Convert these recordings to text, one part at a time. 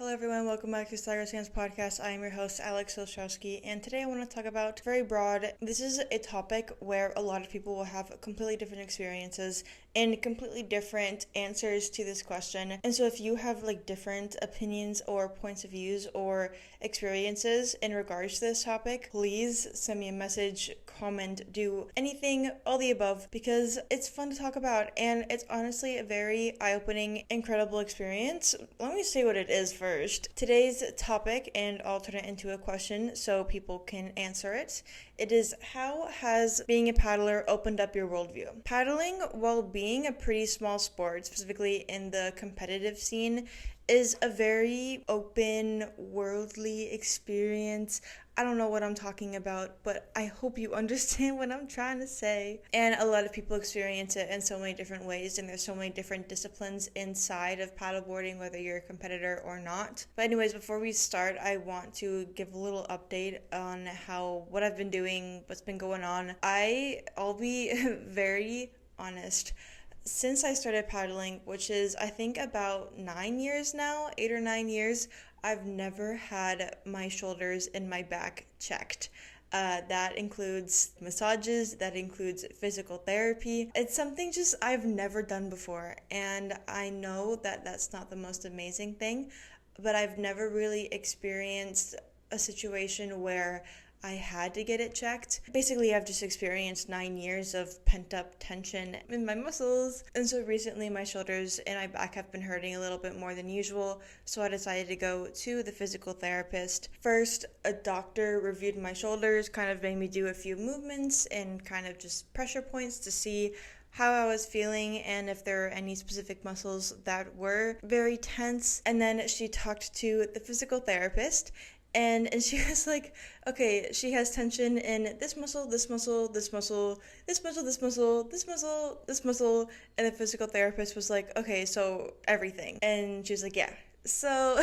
Hello everyone, welcome back to Stagger Sands Podcast. I am your host, Alex Ostrowski, and today I want to talk about very broad. This is a topic where a lot of people will have completely different experiences and completely different answers to this question. And so if you have different opinions or points of views or experiences in regards to this topic, please send me a message, comment, do anything, all the above, because it's fun to talk about and it's honestly a very eye-opening, incredible experience. Let me say what it is first. Today's topic, and I'll turn it into a question so people can answer it. It is, how has being a paddler opened up your worldview? Paddling, while being a pretty small sport, specifically in the competitive scene, is a very open, worldly experience. I don't know what I'm talking about, but I hope you understand what I'm trying to say. And a lot of people experience it in so many different ways, and there's so many different disciplines inside of paddleboarding, whether you're a competitor or not. But anyways, before we start, I want to give a little update on what I've been doing, what's been going on. I'll be very honest. Since I started paddling, which is I think about 9 years now, 8 or 9 years, I've never had my shoulders and my back checked. That includes massages, that includes physical therapy. It's something just I've never done before, and I know that that's not the most amazing thing, but I've never really experienced a situation where I had to get it checked. Basically, I've just experienced 9 years of pent-up tension in my muscles. And so recently my shoulders and my back have been hurting a little bit more than usual. So I decided to go to the physical therapist. First, a doctor reviewed my shoulders, kind of made me do a few movements and kind of just pressure points to see how I was feeling and if there were any specific muscles that were very tense. And then she talked to the physical therapist. And she was like, okay, she has tension in this muscle, this muscle, this muscle, this muscle, this muscle, this muscle, this muscle. And the physical therapist was like, okay, so everything. And she was like, yeah. So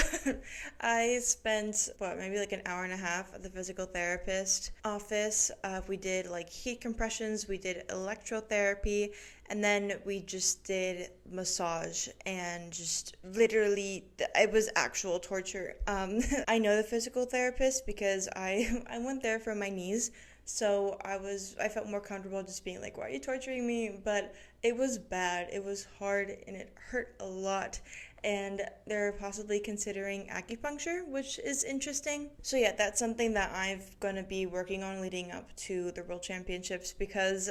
I spent, maybe an hour and a half at the physical therapist office. We did heat compressions, we did electrotherapy, and then we just did massage and just literally, it was actual torture. I know the physical therapist because I went there for my knees. So I felt more comfortable just being like, why are you torturing me? But it was bad. It was hard and it hurt a lot. And they're possibly considering acupuncture, which is interesting. So yeah, that's something that I'm going to be working on leading up to the World Championships, because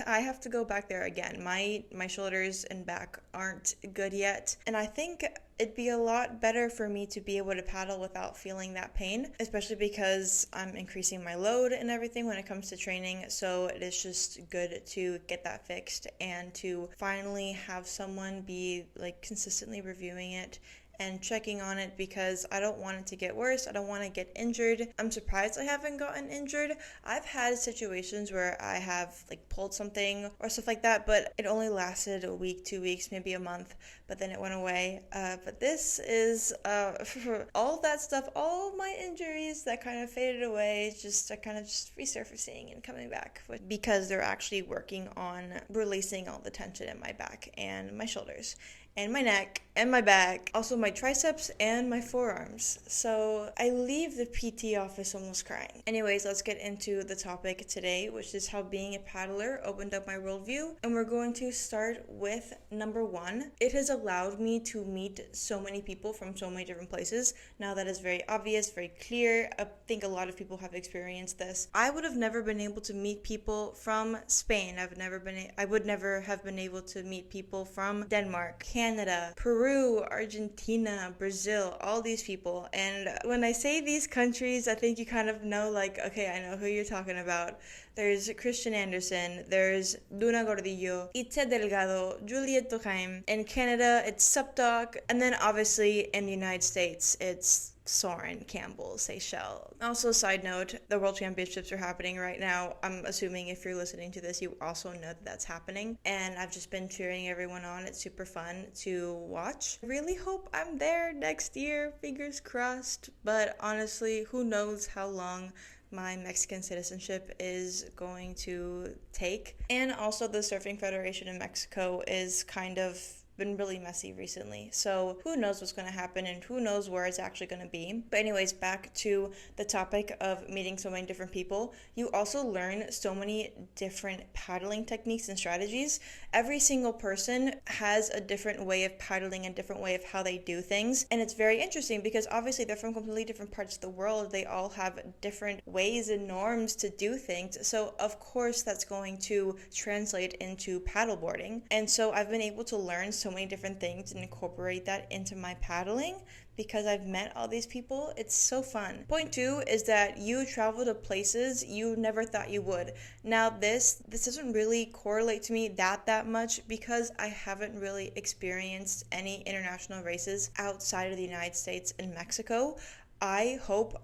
I have to go back there again. My shoulders and back aren't good yet. And I think it'd be a lot better for me to be able to paddle without feeling that pain, especially because I'm increasing my load and everything when it comes to training. So it is just good to get that fixed and to finally have someone be consistently reviewing it and checking on it, because I don't want it to get worse. I don't want to get injured. I'm surprised I haven't gotten injured. I've had situations where I have pulled something or stuff like that, but it only lasted a week, 2 weeks, maybe a month, but then it went away. But this is all that stuff, all my injuries that kind of faded away, are kind of just resurfacing and coming back, because they're actually working on releasing all the tension in my back and my shoulders and my neck and my back, also my triceps and my forearms. So I leave the PT office almost crying. Anyways, let's get into the topic today, which is how being a paddler opened up my worldview. And we're going to start with number 1. It has allowed me to meet so many people from so many different places. Now that is very obvious, very clear. I think a lot of people have experienced this. I would have never been able to meet people from Spain. I would never have been able to meet people from Denmark, Canada, Peru, Argentina, Brazil, all these people. And when I say these countries, I think you kind of know, okay, I know who you're talking about. There's Christian Anderson, there's Luna Gordillo, Itze Delgado, Juliet Toheim. In Canada, it's Supdog. And then obviously in the United States, it's Soren Campbell, Seychelles. Also, side note, the World Championships are happening right now. I'm assuming if you're listening to this, you also know that that's happening. And I've just been cheering everyone on. It's super fun to watch. I really hope I'm there next year, fingers crossed. But honestly, who knows how long my Mexican citizenship is going to take. And also the Surfing Federation in Mexico is kind of been really messy recently. So who knows what's going to happen and who knows where it's actually going to be. But anyways, back to the topic of meeting so many different people. You also learn so many different paddling techniques and strategies. Every single person has a different way of paddling and different way of how they do things. And it's very interesting because obviously they're from completely different parts of the world. They all have different ways and norms to do things. So of course that's going to translate into paddleboarding. And so I've been able to learn so many different things and incorporate that into my paddling because I've met all these people. It's so fun. Point 2 is that you travel to places you never thought you would. Now this doesn't really correlate to me that much because I haven't really experienced any international races outside of the United States and Mexico. I hope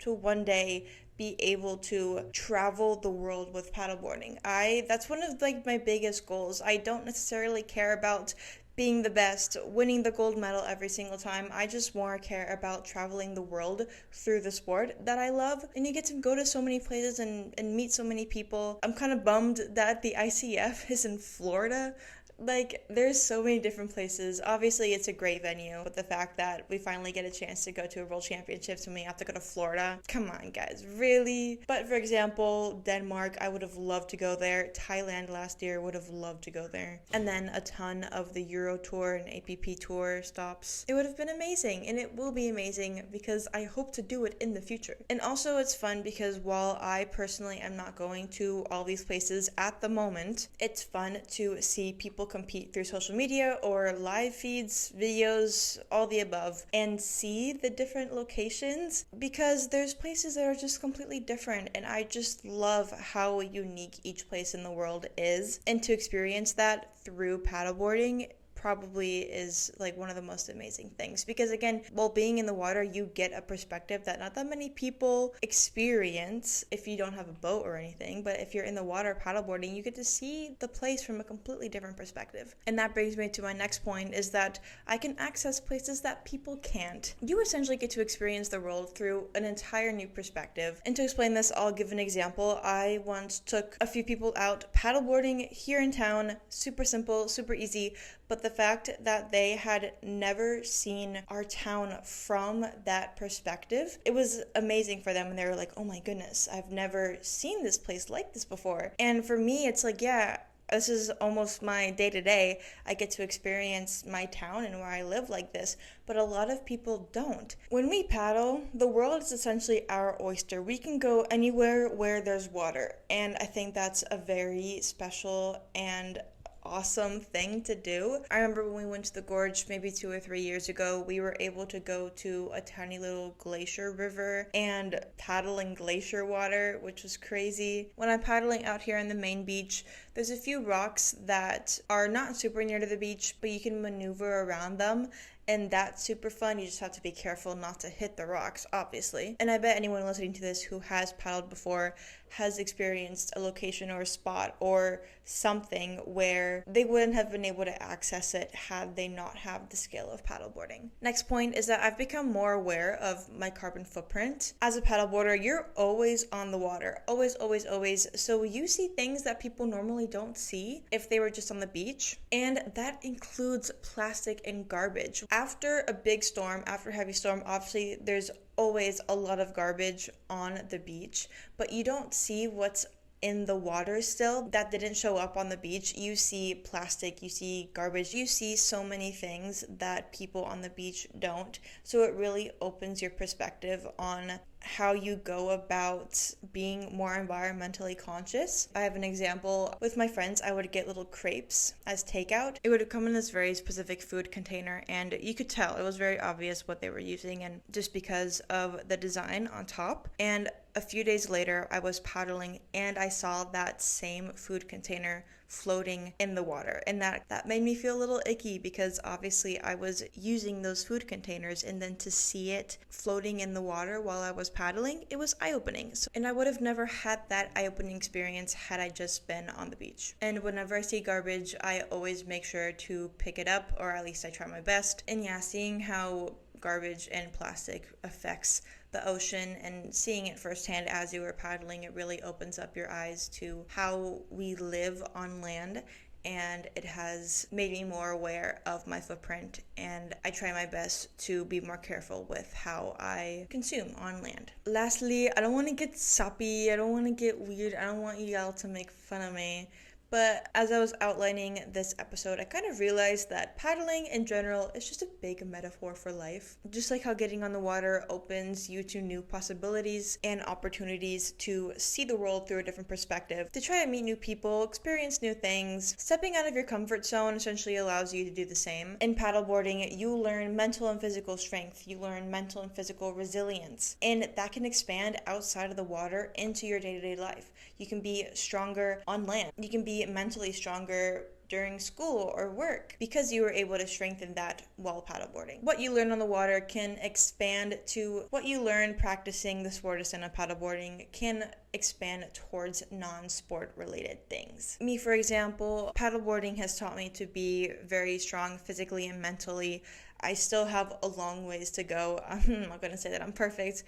to one day be able to travel the world with paddleboarding. That's one of my biggest goals. I don't necessarily care about being the best, winning the gold medal every single time. I just more care about traveling the world through the sport that I love. And you get to go to so many places and meet so many people. I'm kind of bummed that the ICF is in Florida. There's so many different places. Obviously, it's a great venue, but the fact that we finally get a chance to go to a World Championships and we have to go to Florida, come on, guys, really? But for example, Denmark, I would have loved to go there. Thailand last year, would have loved to go there. And then a ton of the Euro Tour and APP Tour stops. It would have been amazing, and it will be amazing because I hope to do it in the future. And also, it's fun because while I personally am not going to all these places at the moment, it's fun to see people compete through social media or live feeds, videos, all the above, and see the different locations because there's places that are just completely different, and I just love how unique each place in the world is, and to experience that through paddleboarding probably is one of the most amazing things because again, while being in the water, you get a perspective that not that many people experience if you don't have a boat or anything. But if you're in the water paddleboarding, you get to see the place from a completely different perspective. And that brings me to my next point, is that I can access places that people can't. You essentially get to experience the world through an entire new perspective. And to explain this, I'll give an example. I once took a few people out paddleboarding here in town. Super simple, super easy. But the fact that they had never seen our town from that perspective, it was amazing for them. And they were like, oh my goodness, I've never seen this place like this before. And for me, it's yeah, this is almost my day-to-day. I get to experience my town and where I live like this, but a lot of people don't. When we paddle, the world is essentially our oyster. We can go anywhere where there's water, and I think that's a very special and awesome thing to do. I remember when we went to the gorge maybe 2 or 3 years ago, we were able to go to a tiny little glacier river and paddle in glacier water, which was crazy. When I'm paddling out here on the main beach, there's a few rocks that are not super near to the beach, but you can maneuver around them. And that's super fun. You just have to be careful not to hit the rocks, obviously. And I bet anyone listening to this who has paddled before has experienced a location or a spot or something where they wouldn't have been able to access it had they not have the skill of paddleboarding. Next point is that I've become more aware of my carbon footprint. As a paddleboarder, you're always on the water. Always, always, always. So you see things that people normally don't see if they were just on the beach. And that includes plastic and garbage. After a big storm, after a heavy storm, obviously there's always a lot of garbage on the beach, but you don't see what's in the water still that didn't show up on the beach. You see plastic, you see garbage, you see so many things that people on the beach don't. So it really opens your perspective on how you go about being more environmentally conscious. I have an example with my friends. I would get little crepes as takeout. It would come in this very specific food container, and you could tell it was very obvious what they were using, and just because of the design on top. And a few days later, I was paddling and I saw that same food container floating in the water, and that made me feel a little icky because obviously I was using those food containers, and then to see it floating in the water while I was paddling, it was eye-opening. And I would have never had that eye-opening experience had I just been on the beach. And whenever I see garbage, I always make sure to pick it up, or at least I try my best. And yeah, seeing how garbage and plastic affects the ocean and seeing it firsthand as you were paddling, it really opens up your eyes to how we live on land and it has made me more aware of my footprint, and I try my best to be more careful with how I consume on land. Lastly, I don't want to get soppy, I don't want to get weird, I don't want you all to make fun of me. But as I was outlining this episode, I kind of realized that paddling in general is just a big metaphor for life. Just like how getting on the water opens you to new possibilities and opportunities to see the world through a different perspective, to try to meet new people, experience new things. Stepping out of your comfort zone essentially allows you to do the same. In paddleboarding, you learn mental and physical strength, you learn mental and physical resilience, and that can expand outside of the water into your day-to-day life. You can be stronger on land. You can be mentally stronger during school or work because you were able to strengthen that while paddleboarding. What you learn on the water can expand to what you learn practicing the sport of stand-up paddleboarding can expand towards non-sport related things. Me, for example, paddleboarding has taught me to be very strong physically and mentally. I still have a long ways to go. I'm not going to say that I'm perfect,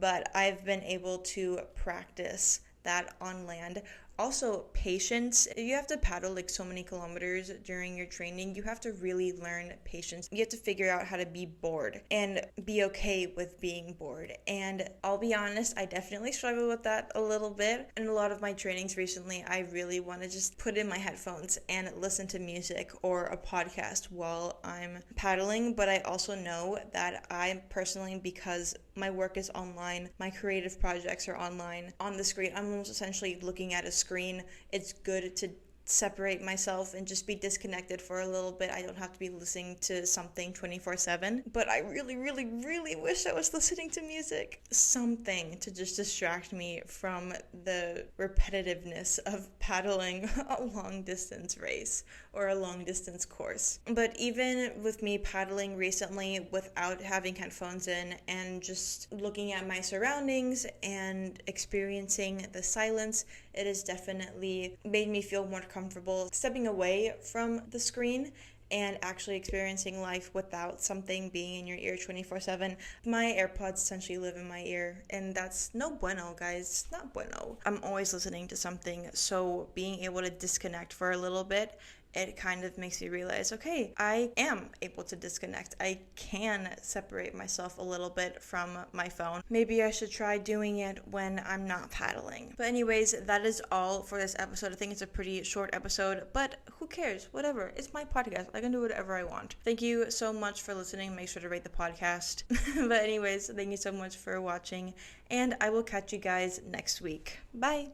but I've been able to practice that on land. Also, patience. You have to paddle like so many kilometers during your training. You have to really learn patience. You have to figure out how to be bored and be okay with being bored. And I'll be honest, I definitely struggle with that a little bit. In a lot of my trainings recently, I really want to just put in my headphones and listen to music or a podcast while I'm paddling. But I also know that I personally, because my work is online, my creative projects are online, on the screen, I'm almost essentially looking at a screen. It's good to separate myself and just be disconnected for a little bit. I don't have to be listening to something 24/7, but I really, really, really wish I was listening to music. Something to just distract me from the repetitiveness of paddling a long distance race or a long distance course. But even with me paddling recently without having headphones in and just looking at my surroundings and experiencing the silence, it has definitely made me feel more comfortable stepping away from the screen and actually experiencing life without something being in your ear 24/7. My AirPods essentially live in my ear, and that's no bueno, guys. Not bueno. I'm always listening to something, so being able to disconnect for a little bit, it kind of makes me realize, okay, I am able to disconnect. I can separate myself a little bit from my phone. Maybe I should try doing it when I'm not paddling. But anyways, that is all for this episode. I think it's a pretty short episode, but who cares? Whatever. It's my podcast. I can do whatever I want. Thank you so much for listening. Make sure to rate the podcast. But anyways, thank you so much for watching, and I will catch you guys next week. Bye!